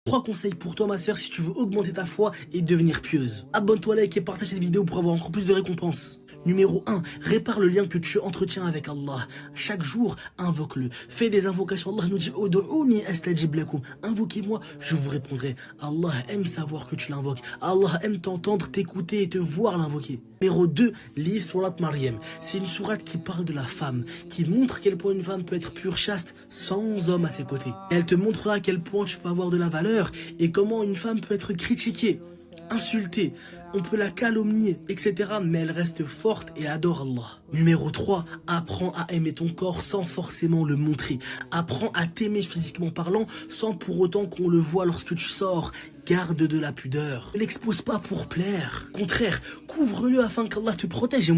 3 conseils pour toi ma soeur si tu veux augmenter ta foi et devenir pieuse. Abonne-toi, like et partage cette vidéo pour avoir encore plus de récompenses. Numéro 1, répare le lien que tu entretiens avec Allah. Chaque jour, invoque-le. Fais des invocations. Allah nous dit Udu'uni astajib lakum. Invoquez-moi, je vous répondrai. Allah aime savoir que tu l'invoques. Allah aime t'entendre, t'écouter et te voir l'invoquer. Numéro 2, lis Surat Maryam. C'est une sourate qui parle de la femme, qui montre à quel point une femme peut être pure, chaste, sans homme à ses côtés. Et elle te montrera à quel point tu peux avoir de la valeur et comment une femme peut être critiquée, insultée, on peut la calomnier, etc. Mais elle reste forte et adore Allah. Numéro 3, apprends à aimer ton corps sans forcément le montrer. Apprends à t'aimer physiquement parlant sans pour autant qu'on le voit lorsque tu sors. Garde de la pudeur. Ne l'expose pas pour plaire. Au contraire, couvre-le afin qu'Allah te protège,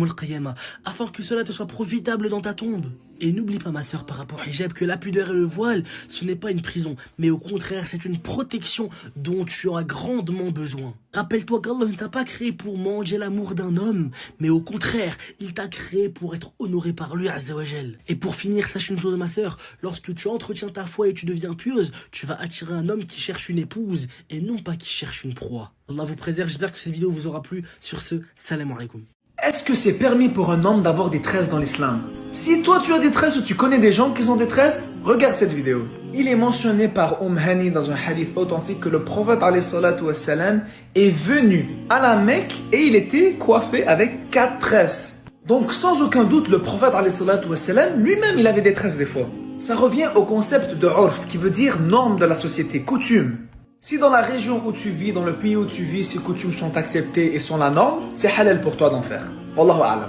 afin que cela te soit profitable dans ta tombe. Et n'oublie pas ma soeur par rapport au hijab que la pudeur et le voile, ce n'est pas une prison, mais au contraire c'est une protection dont tu auras grandement besoin. Rappelle-toi qu'Allah ne t'a pas créé pour manger l'amour d'un homme, mais au contraire, il t'a créé pour être honoré par lui, Azzawajal. Et pour finir, sache une chose ma soeur, lorsque tu entretiens ta foi et tu deviens pieuse, tu vas attirer un homme qui cherche une épouse et non pas qui cherche une proie. Allah vous préserve, j'espère que cette vidéo vous aura plu. Sur ce, salam alaikum. Est-ce que c'est permis pour un homme d'avoir des tresses dans l'islam? Si toi tu as des tresses ou tu connais des gens qui ont des tresses, regarde cette vidéo. Il est mentionné par Hani dans un hadith authentique que le prophète wassalam, est venu à la Mecque et il était coiffé avec 4 tresses. Donc sans aucun doute le prophète wassalam, lui-même il avait des tresses des fois. Ça revient au concept de urf qui veut dire norme de la société, coutume. Si dans la région où tu vis, dans le pays où tu vis, ces coutumes sont acceptées et sont la norme, c'est halal pour toi d'en faire. Wallahu a'lam.